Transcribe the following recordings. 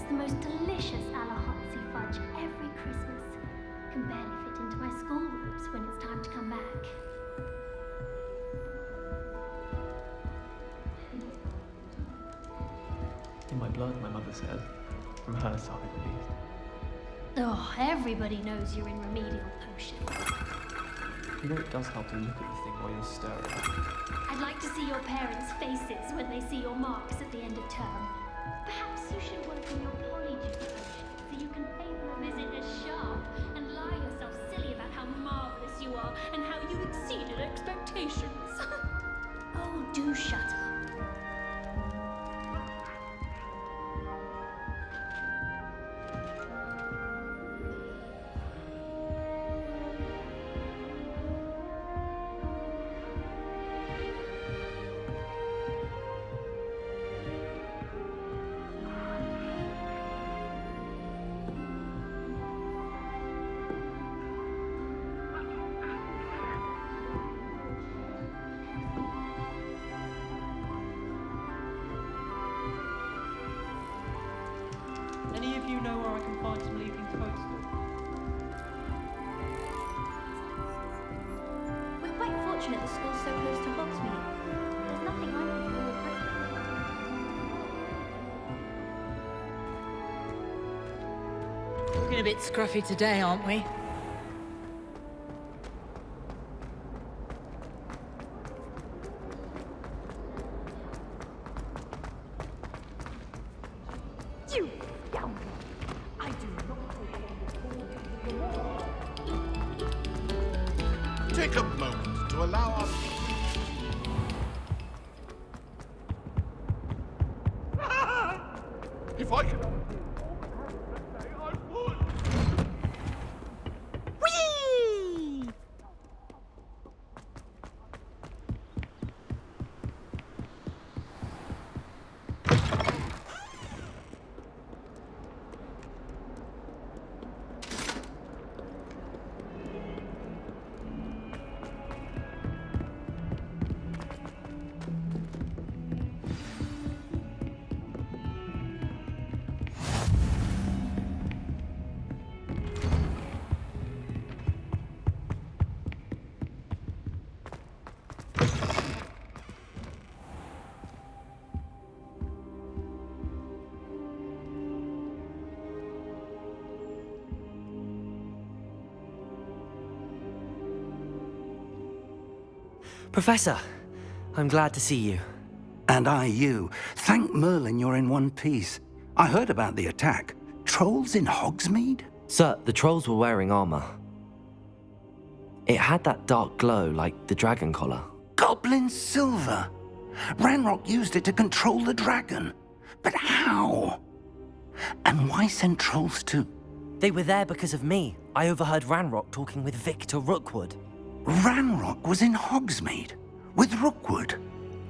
makes the most delicious a la Hotsy fudge every Christmas. Can barely fit into my school robes when it's time to come back. In my blood, my mother said. From her side, at least. Oh, everybody knows you're in remedial potion. You know, it does help to look at the thing while you're stirring. I'd like to see your parents' faces when they see your marks at the end of term. Perhaps you should work on your polyjuice potion so you can pay them a visit as sharp and lie yourself silly about how marvelous you are and how you exceeded expectations. Oh, do shut up. Any of you know where I can find some leafing toadstool? We're quite fortunate the school's so close to Hogsmeade. There's nothing I can do with Looking a bit scruffy today, aren't we? You scoundrel! I do not Take a moment to allow us. If I could. I would. Whee! Professor, I'm glad to see you. And I you. Thank Merlin you're in one piece. I heard about the attack. Trolls in Hogsmeade? Sir, the trolls were wearing armor. It had that dark glow like the dragon collar. Goblin silver. Ranrock used it to control the dragon. But how? And why send trolls too? They were there because of me. I overheard Ranrock talking with Victor Rookwood. Ranrock was in Hogsmeade with Rookwood.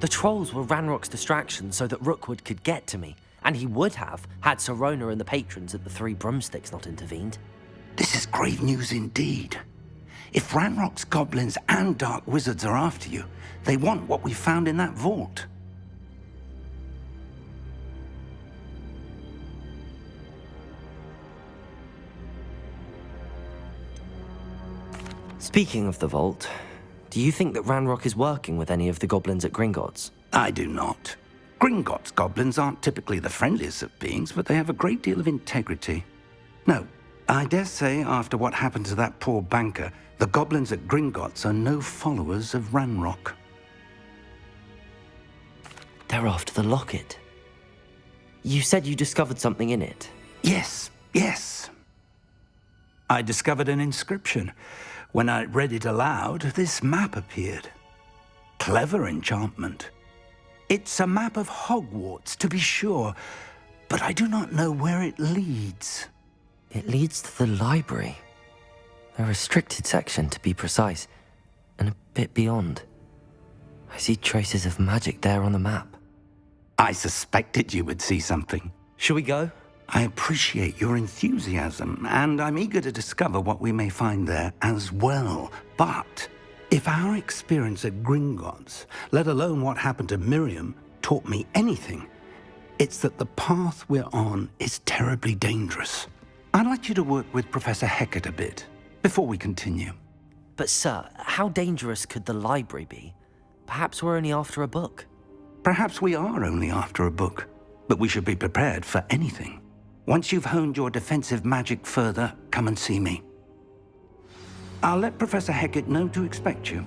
The trolls were Ranrock's distraction so that Rookwood could get to me, and he would have had Sirona and the patrons at the Three Broomsticks not intervened. This is grave news indeed. If Ranrock's goblins and dark wizards are after you, they want what we found in that vault. Speaking of the vault, do you think that Ranrock is working with any of the goblins at Gringotts? I do not. Gringotts goblins aren't typically the friendliest of beings, but they have a great deal of integrity. No, I dare say after what happened to that poor banker, the goblins at Gringotts are no followers of Ranrock. They're after the locket. You said you discovered something in it. Yes. I discovered an inscription. When I read it aloud, this map appeared. Clever enchantment. It's a map of Hogwarts, to be sure, but I do not know where it leads. It leads to the library. A restricted section, to be precise, and a bit beyond. I see traces of magic there on the map. I suspected you would see something. Shall we go? I appreciate your enthusiasm, and I'm eager to discover what we may find there as well. But if our experience at Gringotts, let alone what happened to Miriam, taught me anything, It's that the path we're on is terribly dangerous. I'd like you to work with Professor Hecat a bit before we continue. But sir, how dangerous could the library be? Perhaps we're only after a book. Perhaps we are only after a book, but we should be prepared for anything. Once you've honed your defensive magic further, come and see me. I'll let Professor Hecat know to expect you.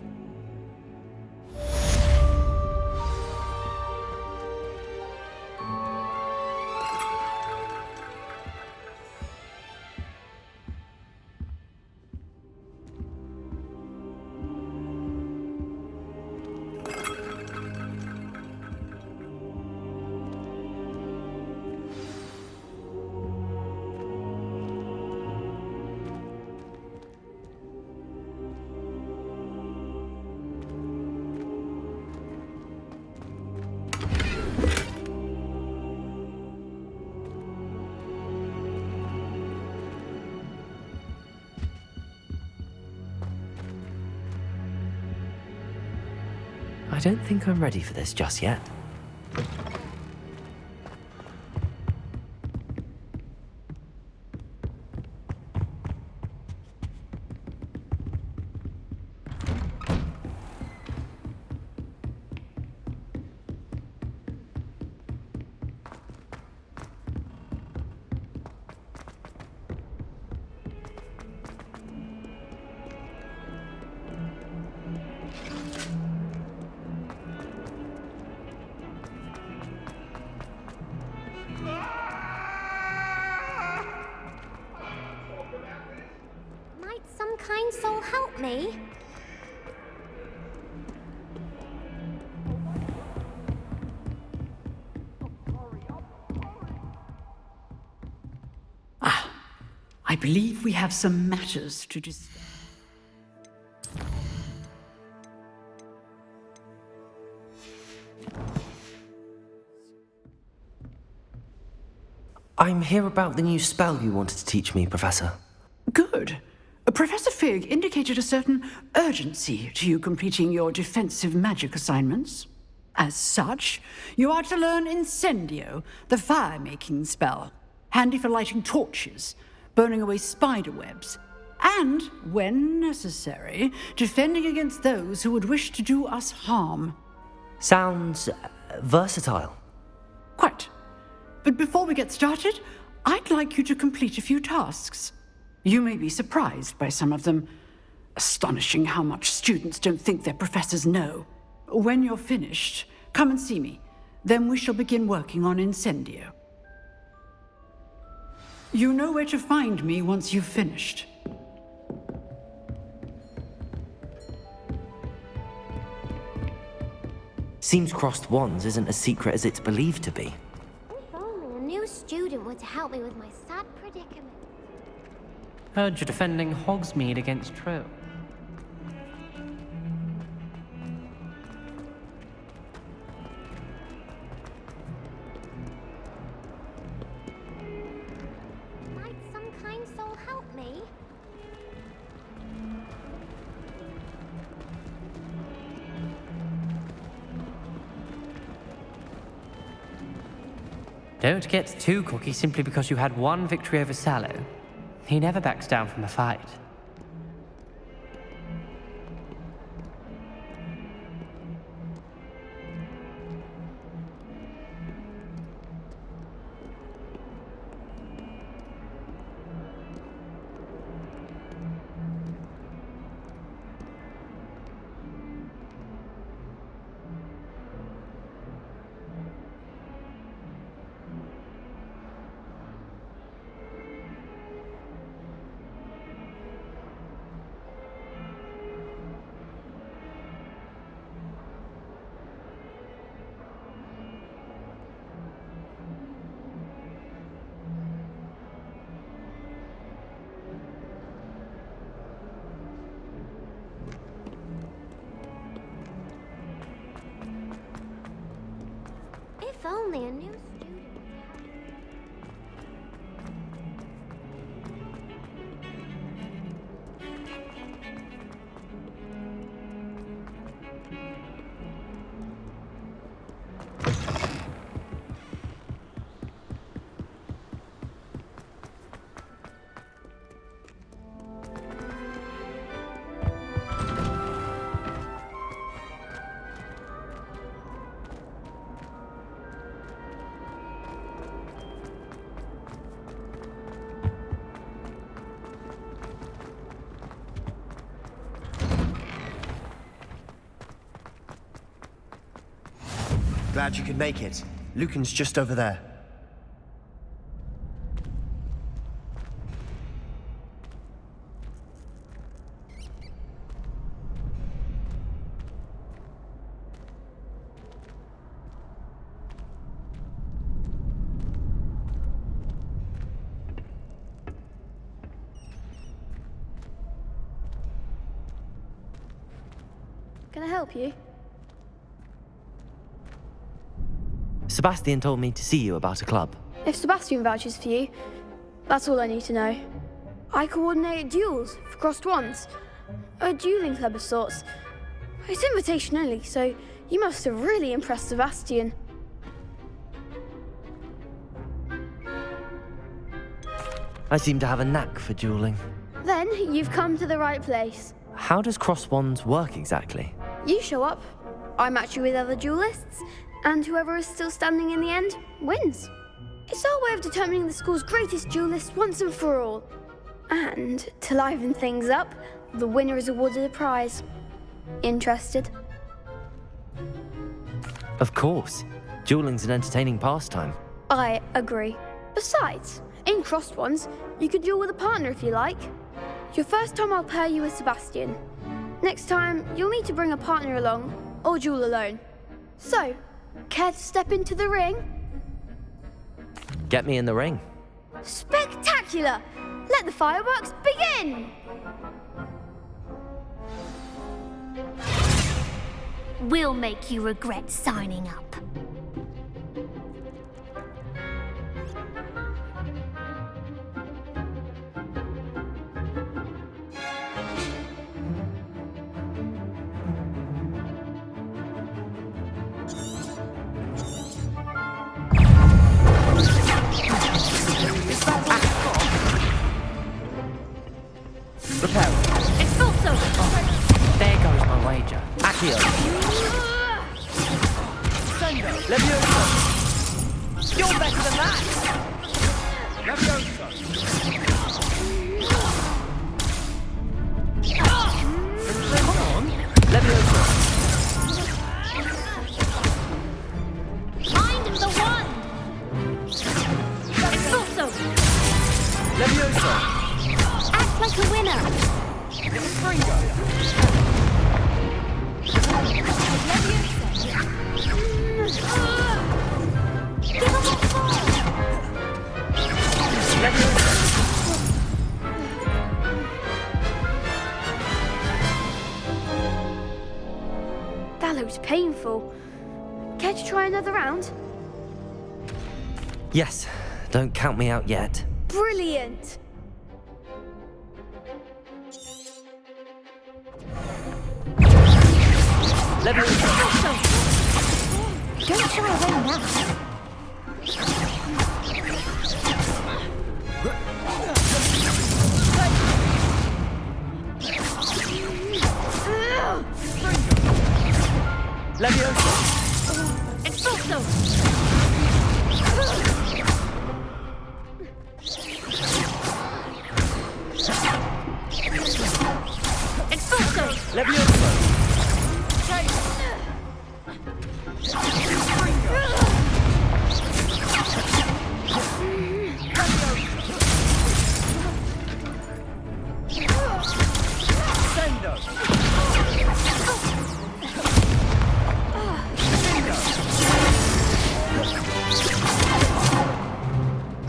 I don't think I'm ready for this just yet. Might some kind soul help me? I believe we have some matters to discuss. I'm here about the new spell you wanted to teach me, Professor. Good. Professor Fig indicated a certain urgency to you completing your defensive magic assignments. As such, you are to learn Incendio, the fire-making spell, handy for lighting torches, burning away spider webs, and, when necessary, defending against those who would wish to do us harm. Sounds versatile. Quite. But before we get started, I'd like you to complete a few tasks. You may be surprised by some of them. Astonishing how much students don't think their professors know. When you're finished, come and see me. Then we shall begin working on Incendio. You know where to find me once you've finished. Seems crossed wands isn't as secret as it's believed to be. If only a new student were to help me with my sad predicament. Heard you're defending Hogsmeade against Trill. Might some kind soul help me? Don't get too cocky simply because you had one victory over Sallow. He never backs down from a fight. If only a new student were to help me. glad you could make it. Lucan's just over there. Can I help you? Sebastian told me to see you about a club. If Sebastian vouches for you, that's all I need to know. I coordinate duels for crossed wands. A dueling club of sorts. It's invitation only, so you must have really impressed Sebastian. I seem to have a knack for dueling. Then you've come to the right place. How does cross wands work exactly? You show up, I match you with other duelists, and whoever is still standing in the end wins. It's our way of determining the school's greatest duelist once and for all. And to liven things up, the winner is awarded a prize. Interested? Of course. Dueling's an entertaining pastime. I agree. Besides, in crossed ones, you could duel with a partner if you like. Your first time I'll pair you with Sebastian. Next time, you'll need to bring a partner along, or duel alone. So, care to step into the ring? Get me in the ring. Spectacular! Let the fireworks begin! We'll make you regret signing up. Prepare. Expulso! There goes my wager. Accio. Sendo! Levioso. You're better than that! Levioso! Come on! Levioso. Mind the wand! Expulso! Levioso. Act like a winner! Fringo! Give him a fall! That looks painful. Care to try another round? Yes. Don't count me out yet. Brilliant! Levioso. Don't shy away now. Levioso. Expulso! Expulso! Levioso. Sendo!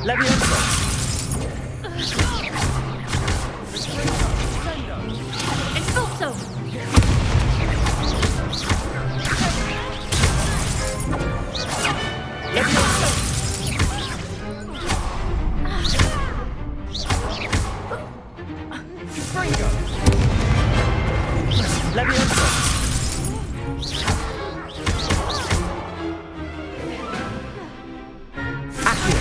Levioso. Expulso! Levioso. Fringo! Levioso. Accio.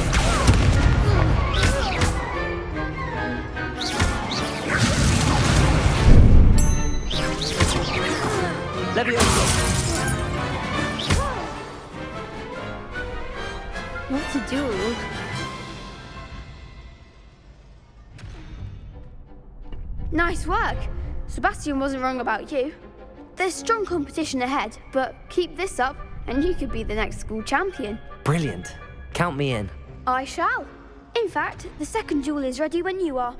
Levioso. What to do? Nice work! Sebastian wasn't wrong about you. There's strong competition ahead, but keep this up and you could be the next school champion. Brilliant. Count me in. I shall. In fact, the second duel is ready when you are.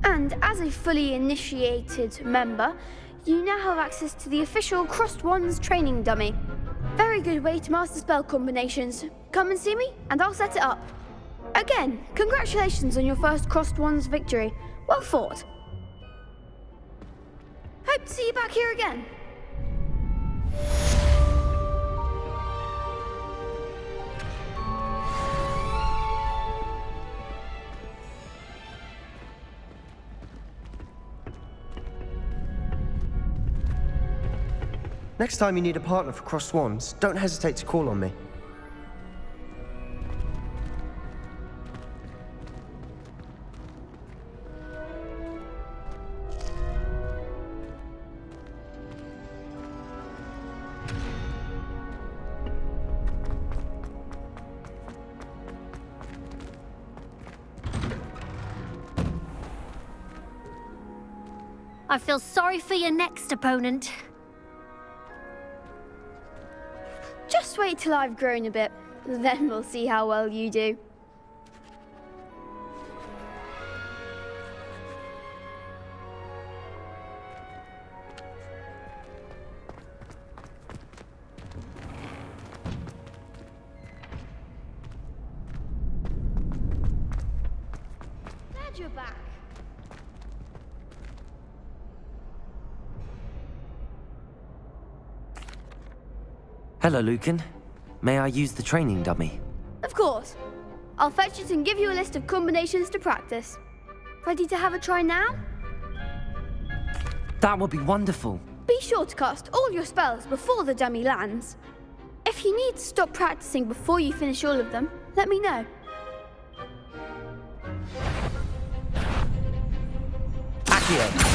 And as a fully initiated member, you now have access to the official Crossed Wands training dummy. Very good way to master spell combinations. Come and see me, and I'll set it up. Again, congratulations on your first Crossed Wands victory. Well fought. Hope to see you back here again. Next time you need a partner for Crossed Wands, don't hesitate to call on me. I feel sorry for your next opponent. Just wait till I've grown a bit, then we'll see how well you do. Glad you're back. Hello, Lucan. May I use the training dummy? Of course. I'll fetch it and give you a list of combinations to practice. Ready to have a try now? That would be wonderful. Be sure to cast all your spells before the dummy lands. If you need to stop practicing before you finish all of them, let me know. Accio.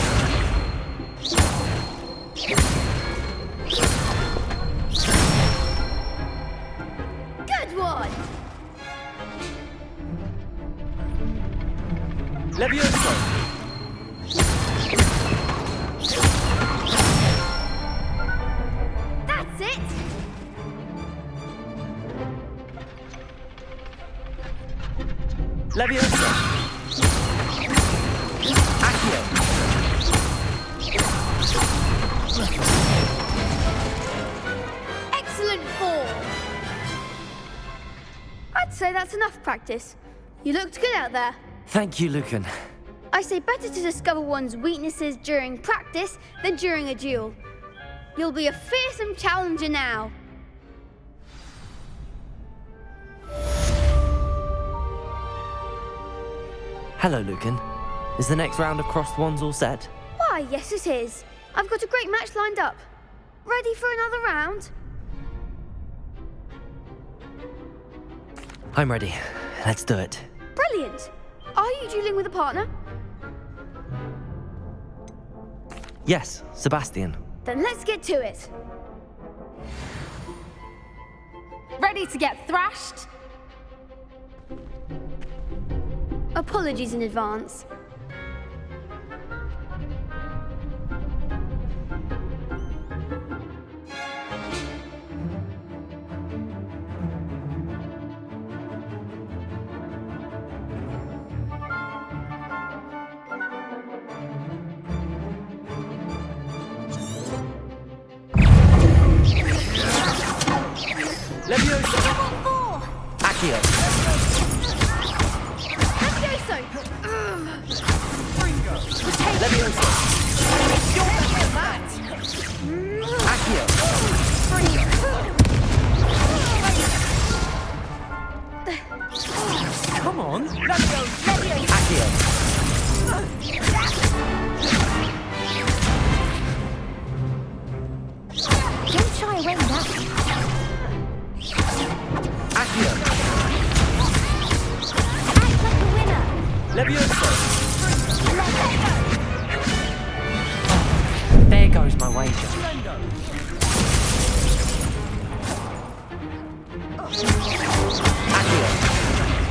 Good one! Levioso! That's it! Levioso! Accio! Excellent form! I'd say that's enough practice. You looked good out there. Thank you, Lucan. I say better to discover one's weaknesses during practice than during a duel. You'll be a fearsome challenger now. Hello, Lucan. Is the next round of Crossed Wands all set? Why, yes it is. I've got a great match lined up. Ready for another round? I'm ready. Let's do it. Brilliant. Are you dueling with a partner? Yes, Sebastian. Then let's get to it. Ready to get thrashed? Apologies in advance. Levioso! Accio. Levioso! Levioso! You're better than that! Accio. Come on! Levioso! Accio. Don't shy away now. Accio. Act like a winner. Levioso! There goes my wager. Accio.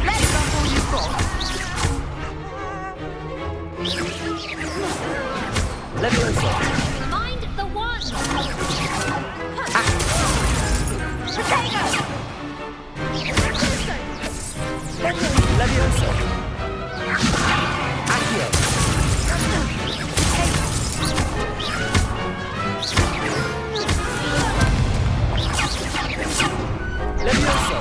Let's go all you've got. Levioso! Mind the one. Levioso. Accio. Levioso.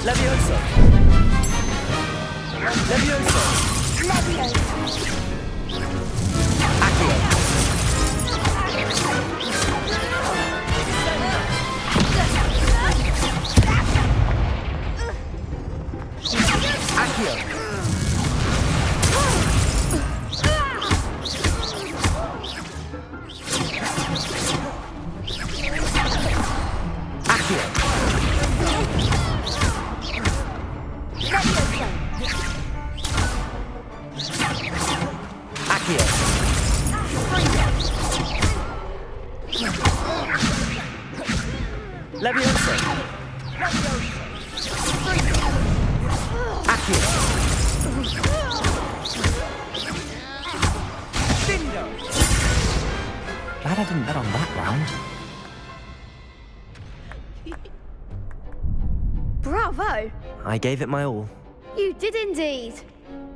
Levioso. Levioso. Accio. Accio. Accio. Accio. Levioso. Accio. Bingo. Glad I didn't bet on that round. Bravo! I gave it my all. You did indeed.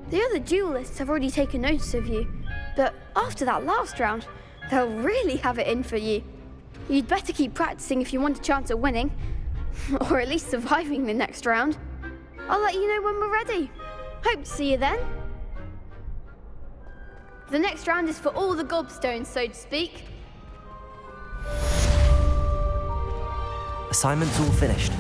The other duelists have already taken notice of you, but after that last round, they'll really have it in for you. You'd better keep practicing if you want a chance at winning, or at least surviving the next round. I'll let you know when we're ready. Hope to see you then. The next round is for all the gobstones, so to speak. Assignment's all finished.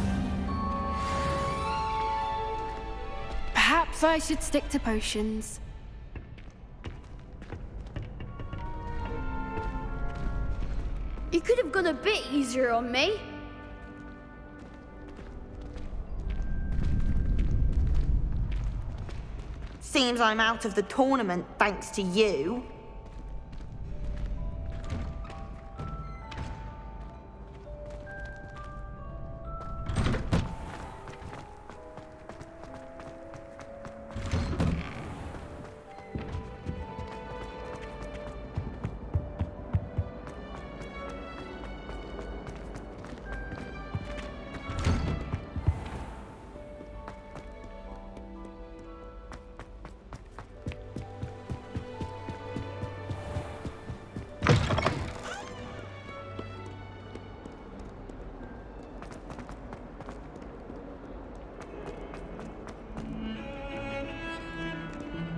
Perhaps I should stick to potions. You could have gone a bit easier on me. Seems I'm out of the tournament thanks to you.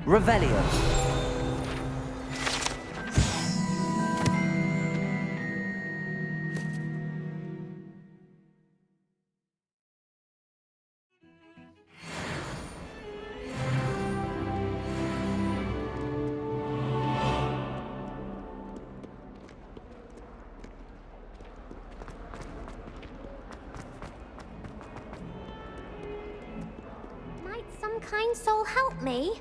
Revelio. Might some kind soul help me?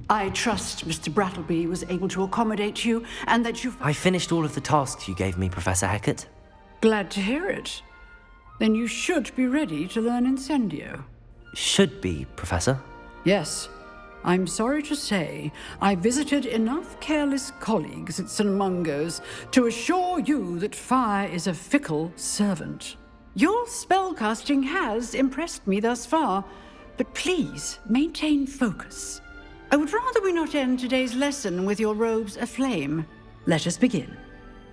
I trust Mr. Brattleby was able to accommodate you and that you... I finished all of the tasks you gave me, Professor Hecat. Glad to hear it. Then you should be ready to learn Incendio. Should be, Professor. Yes. I'm sorry to say, I visited enough careless colleagues at St. Mungo's to assure you that fire is a fickle servant. Your spellcasting has impressed me thus far, but please maintain focus. I would rather we not end today's lesson with your robes aflame. Let us begin.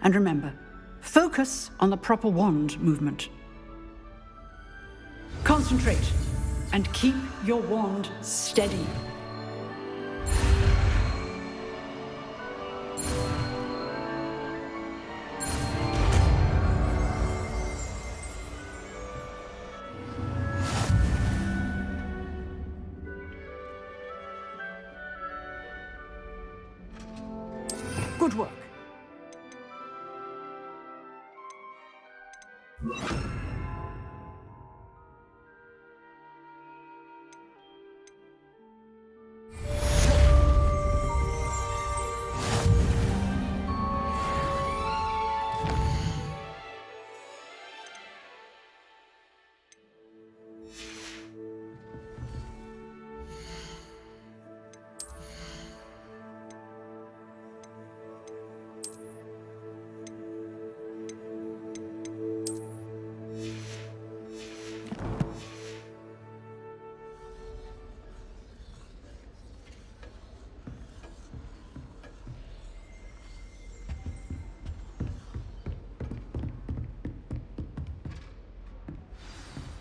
And remember, focus on the proper wand movement. Concentrate and keep your wand steady. Good work.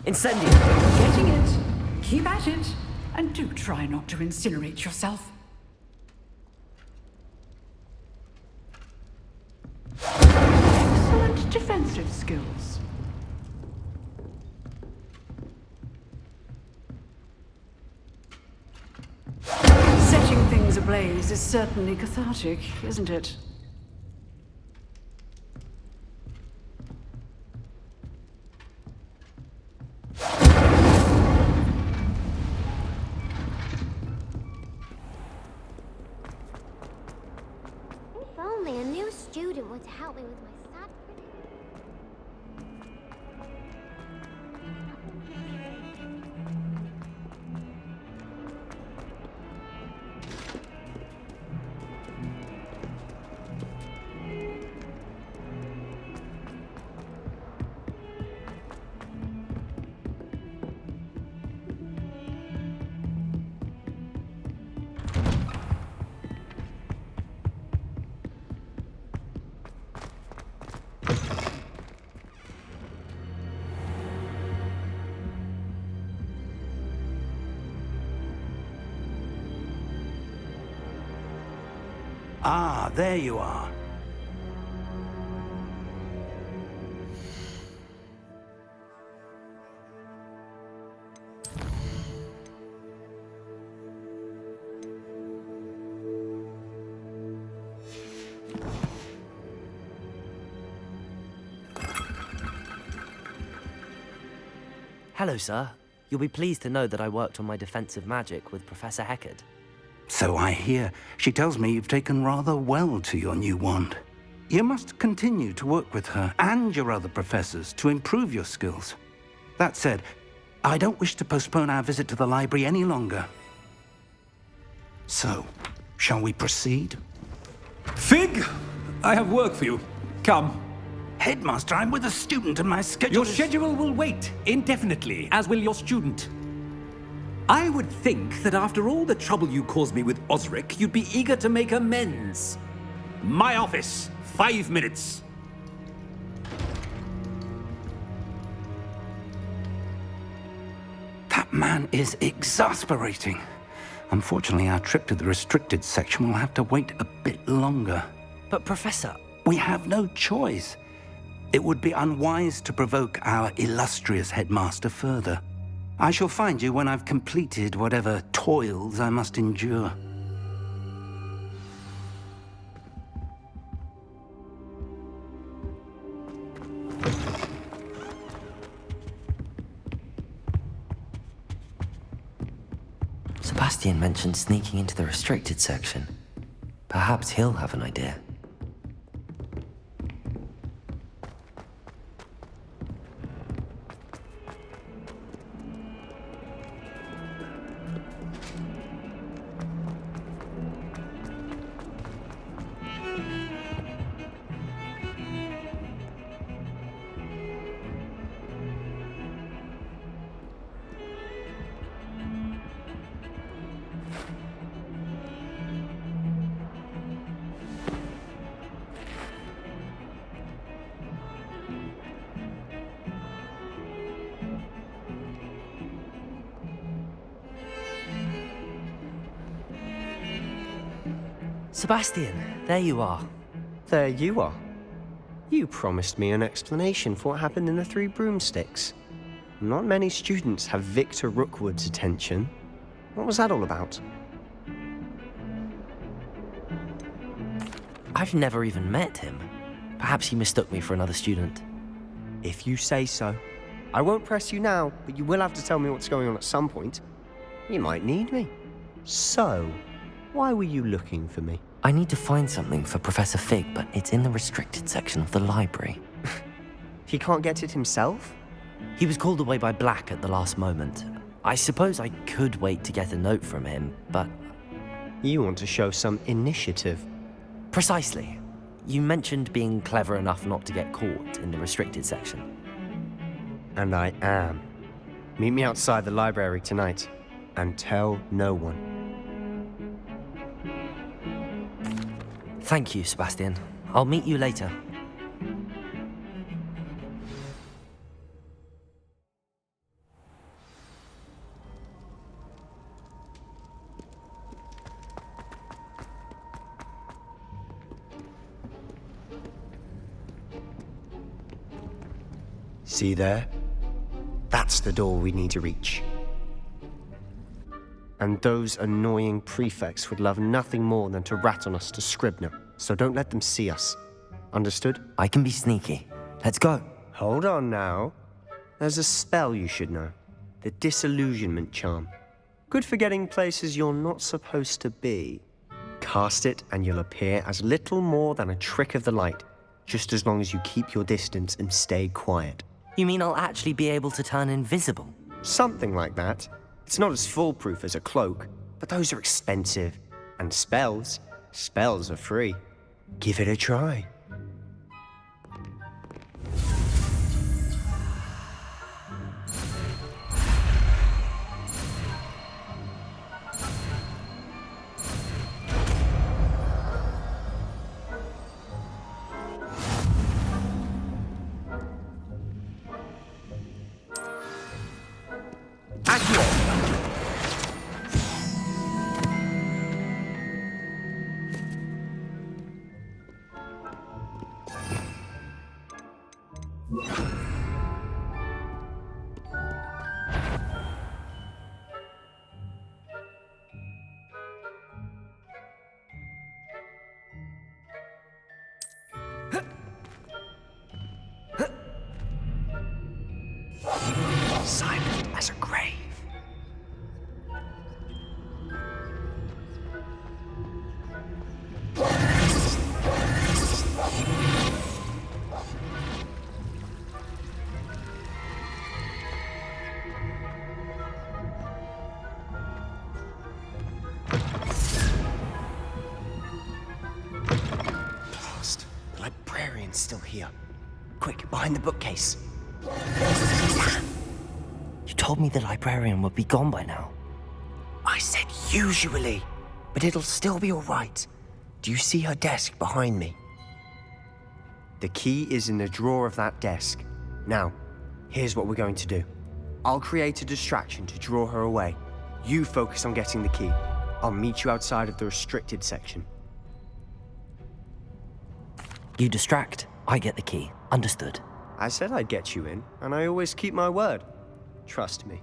Incendio! Getting it. Keep at it. And do try not to incinerate yourself. Excellent defensive skills. Setting things ablaze is certainly cathartic, isn't it? If only a new student were to help me with my sad Ah, there you are. Hello, sir. You'll be pleased to know that I worked on my defensive magic with Professor Heckard. So I hear. She tells me you've taken rather well to your new wand. You must continue to work with her and your other professors to improve your skills. That said, I don't wish to postpone our visit to the library any longer. So, shall we proceed? Fig, I have work for you. Come. Headmaster, I'm with a student and my schedule Your is... schedule will wait indefinitely, as will your student. I would think that after all the trouble you caused me with Osric, you'd be eager to make amends. My office, 5 minutes. That man is exasperating. Unfortunately, our trip to the restricted section will have to wait a bit longer. But, Professor... We have no choice. It would be unwise to provoke our illustrious headmaster further. I shall find you when I've completed whatever toils I must endure. Sebastian mentioned sneaking into the restricted section. Perhaps he'll have an idea. Sebastian, there you are. There you are. You promised me an explanation for what happened in the Three Broomsticks. Not many students have Victor Rookwood's attention. What was that all about? I've never even met him. Perhaps he mistook me for another student. If you say so. I won't press you now, but you will have to tell me what's going on at some point. You might need me. So, why were you looking for me? I need to find something for Professor Fig, but it's in the restricted section of the library. He can't get it himself? He was called away by Black at the last moment. I suppose I could wait to get a note from him, but... You want to show some initiative. Precisely. You mentioned being clever enough not to get caught in the restricted section. And I am. Meet me outside the library tonight, and tell no one. Thank you, Sebastian. I'll meet you later. See there? That's the door we need to reach. And those annoying prefects would love nothing more than to rat on us to Scribner, so don't let them see us. Understood? I can be sneaky. Let's go. Hold on now. There's a spell you should know. The Disillusionment Charm. Good for getting places you're not supposed to be. Cast it and you'll appear as little more than a trick of the light, just as long as you keep your distance and stay quiet. You mean I'll actually be able to turn invisible? Something like that. It's not as foolproof as a cloak, but those are expensive. And spells are free. Give it a try. Silent as a grave. Blast. The librarian's still here. Quick, behind the bookcase. You told me the librarian would be gone by now. I said usually, but it'll still be all right. Do you see her desk behind me? The key is in the drawer of that desk. Now, here's what we're going to do. I'll create a distraction to draw her away. You focus on getting the key. I'll meet you outside of the restricted section. You distract, I get the key. Understood. I said I'd get you in, and I always keep my word. Trust me.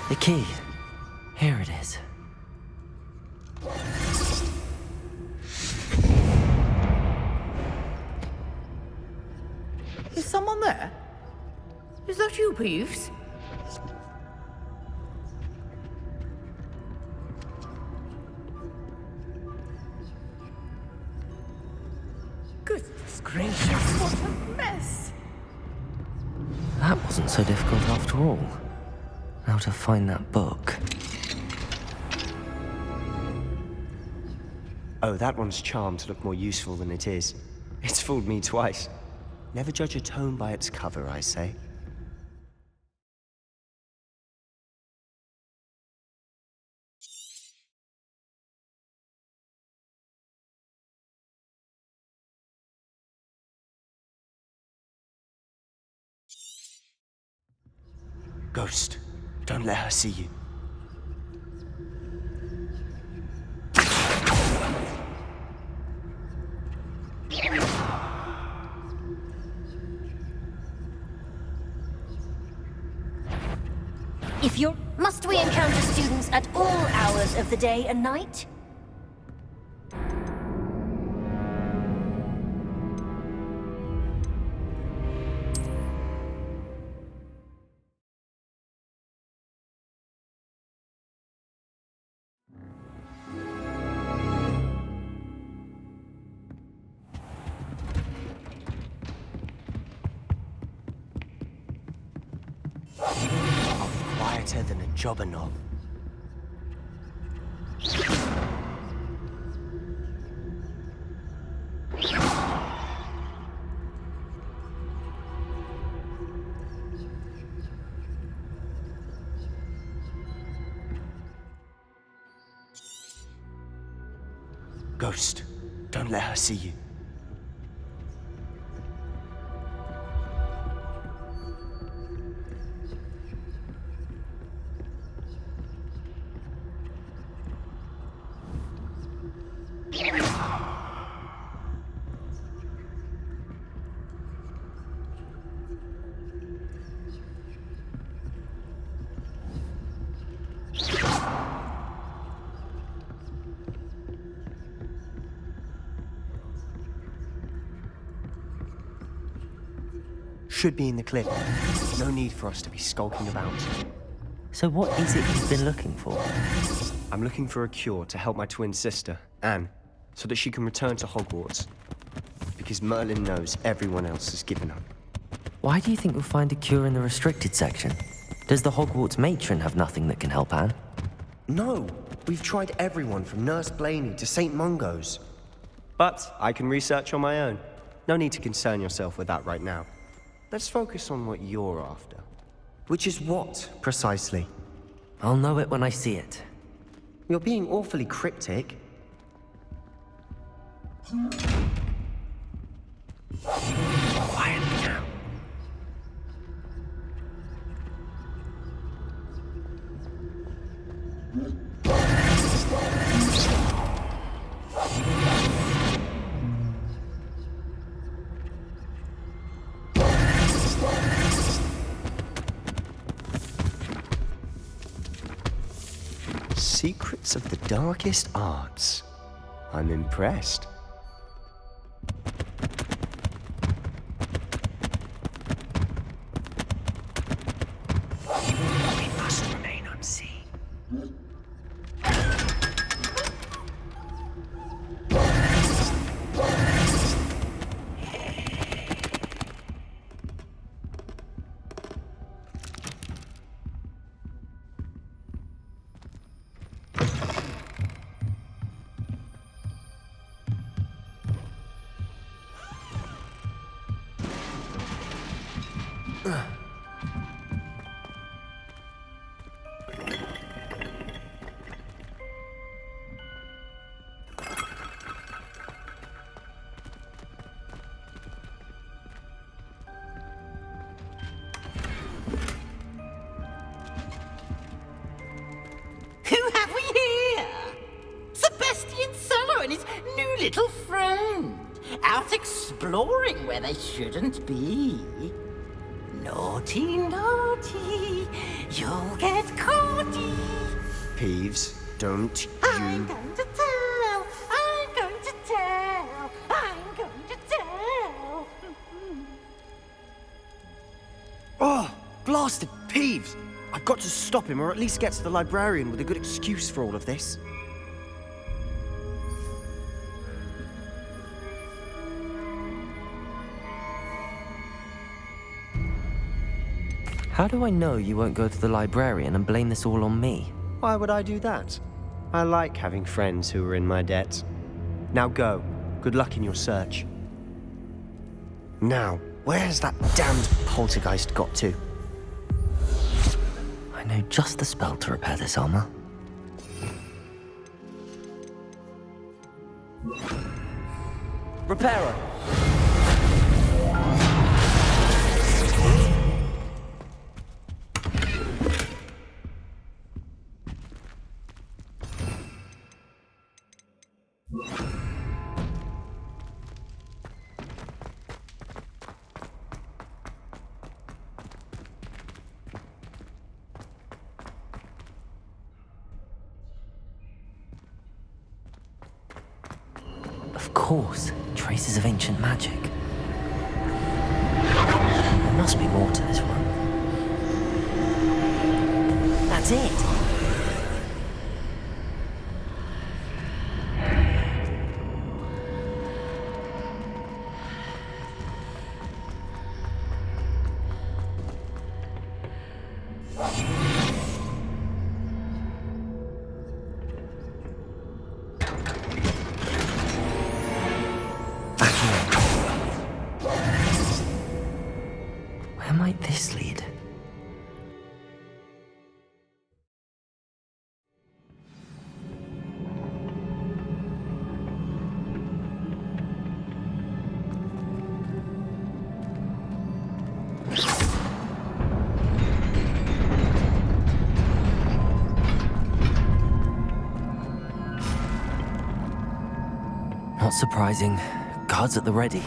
The key. Here it is. Is someone there? Is that you, Peeves? Goodness gracious, what a mess! That wasn't so difficult after all. Now to find that book. Oh, that one's charmed to look more useful than it is. It's fooled me twice. Never judge a tome by its cover, I say. Ghost, don't let her see you. Must we encounter students at all hours of the day and night? Quieter than a jobber knob. Ghost, don't let her see you. Should be in the clip. No need for us to be skulking about. So what is it you've been looking for? I'm looking for a cure to help my twin sister, Anne, so that she can return to Hogwarts. Because Merlin knows everyone else has given up. Why do you think we'll find a cure in the restricted section? Does the Hogwarts matron have nothing that can help Anne? No! We've tried everyone from Nurse Blaney to St. Mungo's. But I can research on my own. No need to concern yourself with that right now. Let's focus on what you're after. Which is what, precisely? I'll know it when I see it. You're being awfully cryptic. Quietly now. Secrets of the darkest arts. I'm impressed. We must remain unseen. Who have we here? Sebastian Sallow and his new little friend. Out exploring where they shouldn't be. Naughty, naughty. You'll get caughty. Peeves, don't I'm you... going to tell. I'm going to tell. I'm going to tell. Oh, blasted Peeves! I've got to stop him, or at least get to the librarian with a good excuse for all of this. How do I know you won't go to the librarian and blame this all on me? Why would I do that? I like having friends who are in my debt. Now go. Good luck in your search. Now, where's that damned poltergeist got to? I know just the spell to repair this armor. Repairer! Of course, traces of ancient magic. There must be more to this one. That's it! Where might this lead? Not surprising. Guards at the ready.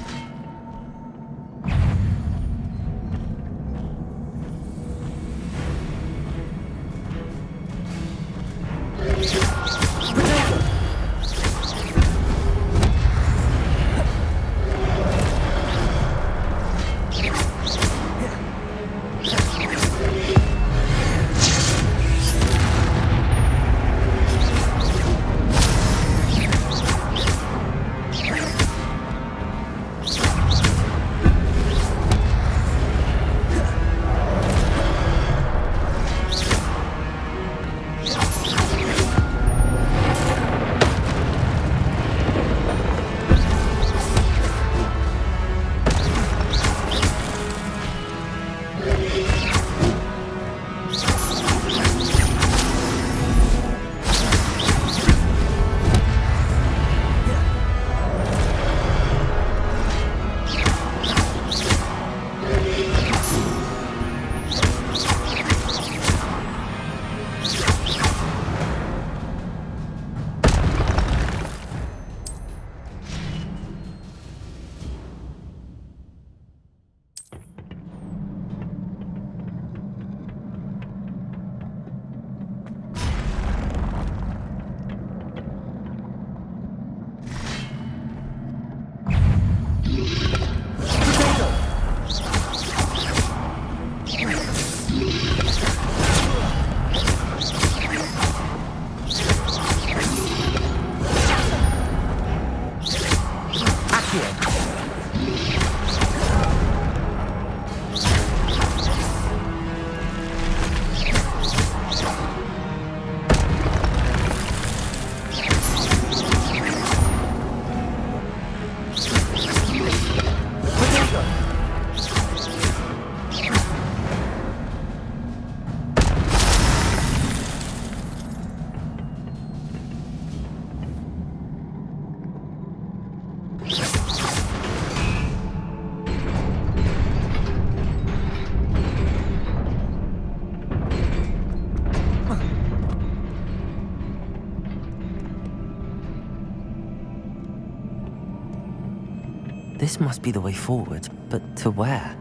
This must be the way forward, but to where?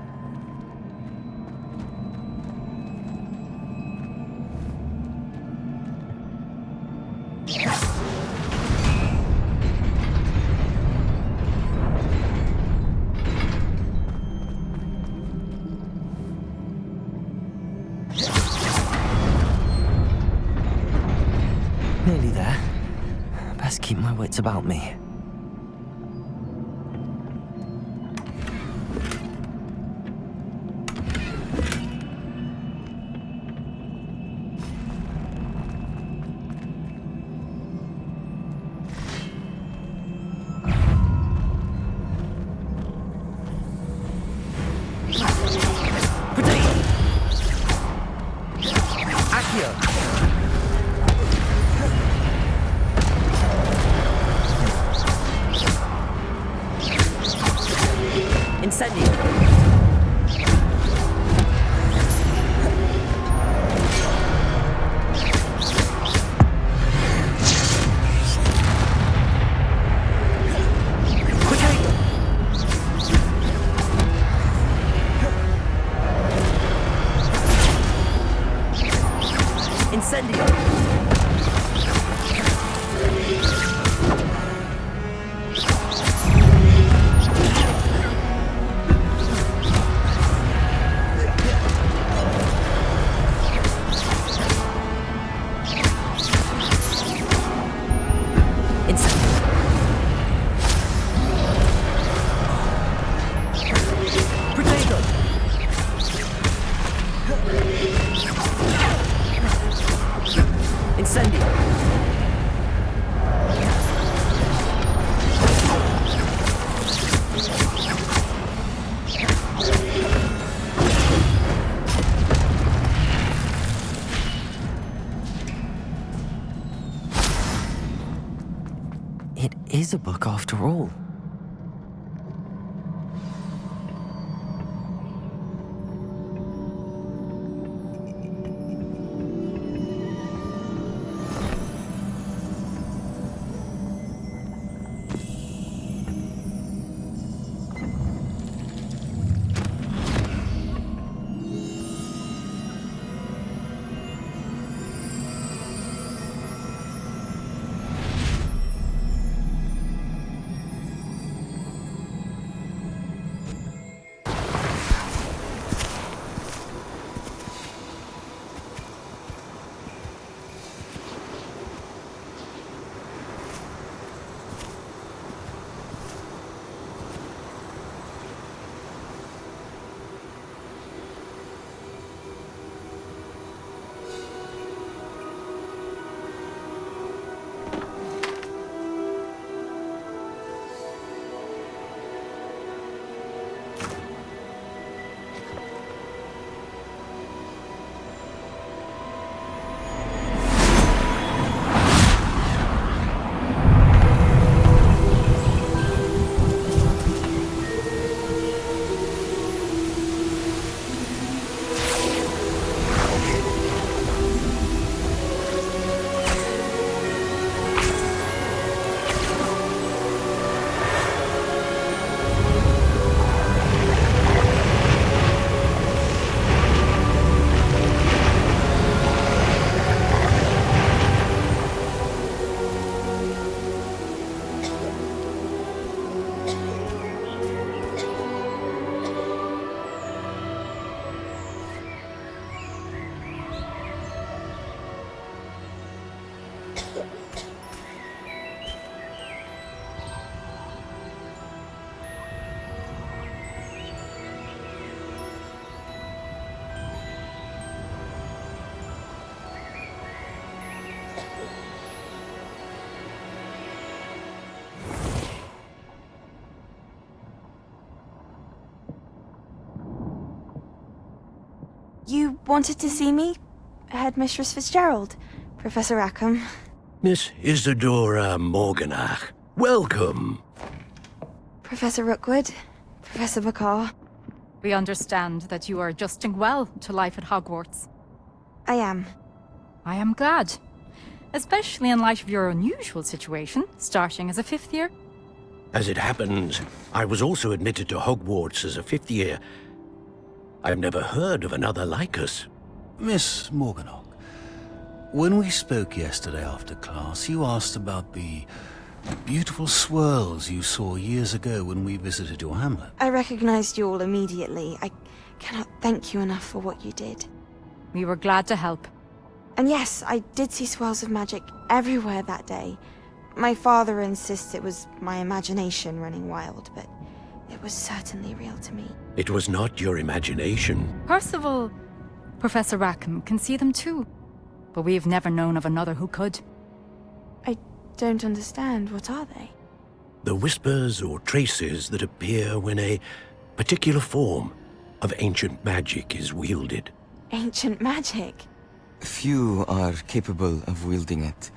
Nearly there. Best keep my wits about me. It is a book after all. You wanted to see me? Headmistress Fitzgerald, Professor Rackham. Miss Isadora Morganach, welcome. Professor Rookwood, Professor Bakar. We understand that you are adjusting well to life at Hogwarts. I am. I am glad. Especially in light of your unusual situation, starting as a 5th year. As it happens, I was also admitted to Hogwarts as a fifth year. I've never heard of another like us. Miss Morganach, when we spoke yesterday after class, you asked about the beautiful swirls you saw years ago when we visited your hamlet. I recognized you all immediately. I cannot thank you enough for what you did. We were glad to help. And yes, I did see swirls of magic everywhere that day. My father insists it was my imagination running wild, but it was certainly real to me. It was not your imagination. Percival, Professor Rackham can see them too. But we've never known of another who could. I don't understand. What are they? The whispers or traces that appear when a particular form of ancient magic is wielded. Ancient magic? Few are capable of wielding it.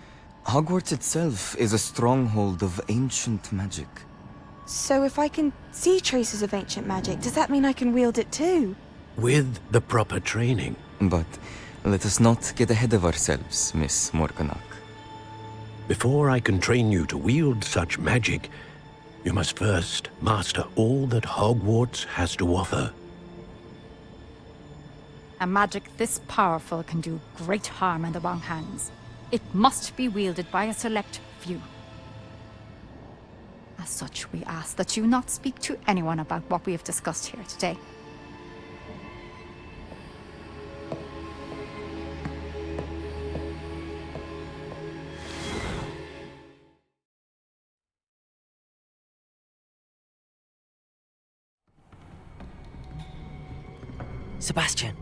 Hogwarts itself is a stronghold of ancient magic. So if I can see traces of ancient magic, does that mean I can wield it too? With the proper training. But let us not get ahead of ourselves, Miss Morganach. Before I can train you to wield such magic, you must first master all that Hogwarts has to offer. A magic this powerful can do great harm in the wrong hands. It must be wielded by a select few. As such, we ask that you not speak to anyone about what we have discussed here today. Sebastian.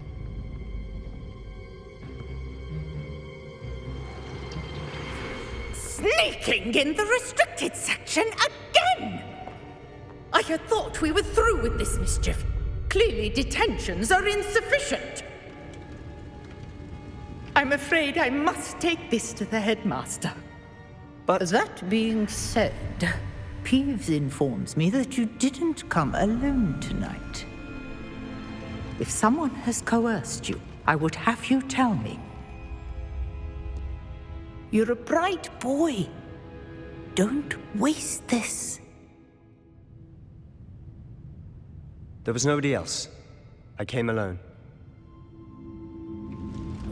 Sneaking in the restricted section again! I had thought we were through with this mischief. Clearly detentions are insufficient. I'm afraid I must take this to the headmaster. But that being said, Peeves informs me that you didn't come alone tonight. If someone has coerced you, I would have you tell me. You're a bright boy. Don't waste this. There was nobody else. I came alone.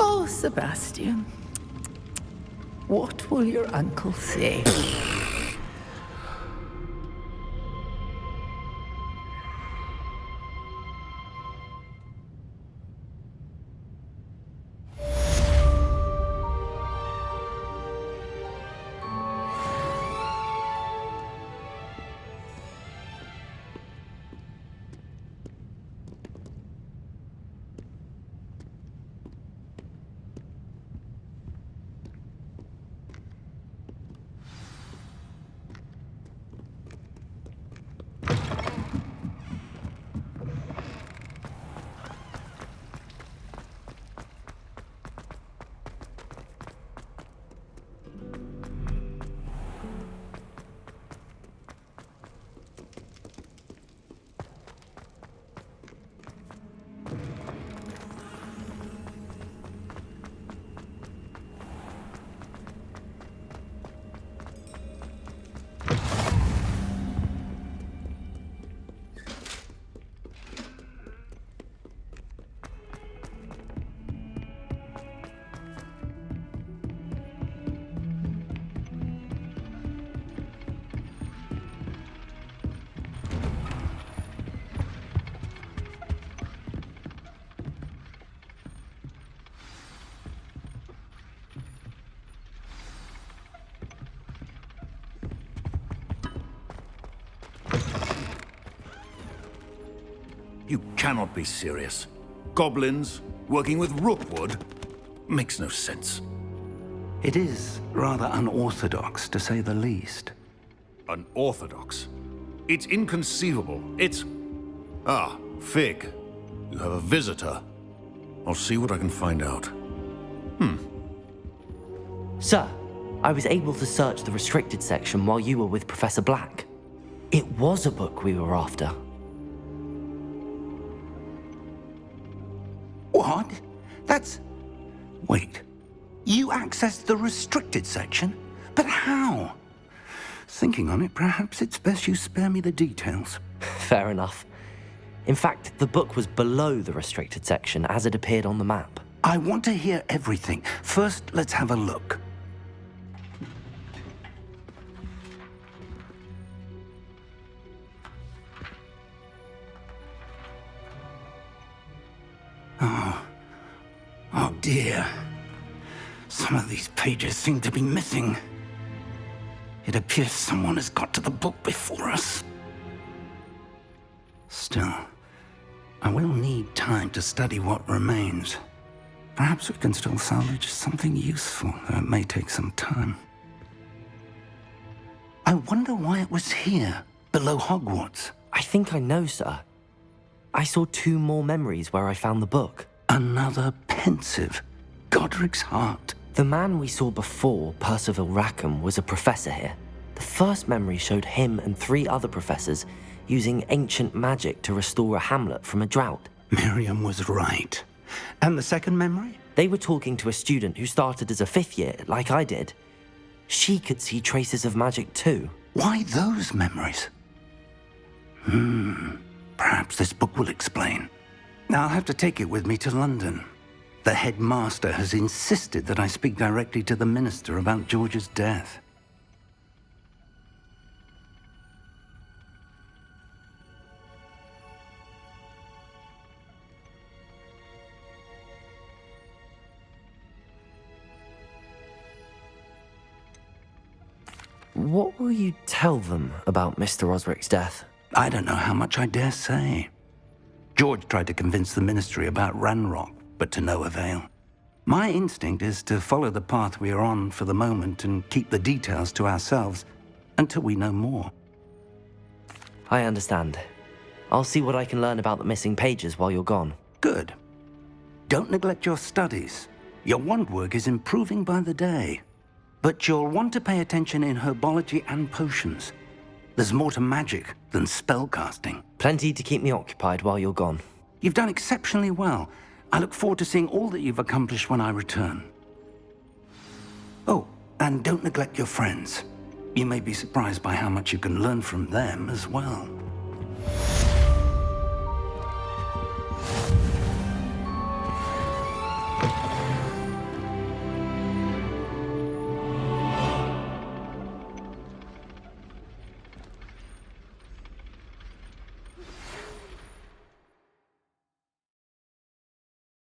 Oh, Sebastian. What will your uncle say? You cannot be serious. Goblins working with Rookwood makes no sense. It is rather unorthodox, to say the least. Unorthodox? It's inconceivable. It's... Ah, Fig. You have a visitor. I'll see what I can find out. Sir, I was able to search the restricted section while you were with Professor Black. It was a book we were after. What? That's... Wait. You accessed the restricted section? But how? Thinking on it, perhaps it's best you spare me the details. Fair enough. In fact, the book was below the restricted section as it appeared on the map. I want to hear everything. First, let's have a look. Oh dear. Some of these pages seem to be missing. It appears someone has got to the book before us. Still, I will need time to study what remains. Perhaps we can still salvage something useful, though it may take some time. I wonder why it was here, below Hogwarts. I think I know, sir. I saw 2 more memories where I found the book. Another pensive. Godric's heart. The man we saw before, Percival Rackham, was a professor here. The first memory showed him and 3 other professors using ancient magic to restore a hamlet from a drought. Miriam was right. And the second memory? They were talking to a student who started as a 5th year, like I did. She could see traces of magic too. Why those memories? Perhaps this book will explain. I'll have to take it with me to London. The headmaster has insisted that I speak directly to the minister about George's death. What will you tell them about Mr. Osric's death? I don't know how much I dare say. George tried to convince the ministry about Ranrock, but to no avail. My instinct is to follow the path we are on for the moment and keep the details to ourselves until we know more. I understand. I'll see what I can learn about the missing pages while you're gone. Good. Don't neglect your studies. Your wand work is improving by the day. But you'll want to pay attention in herbology and potions. There's more to magic than spellcasting. Plenty to keep me occupied while you're gone. You've done exceptionally well. I look forward to seeing all that you've accomplished when I return. Oh, and don't neglect your friends. You may be surprised by how much you can learn from them as well.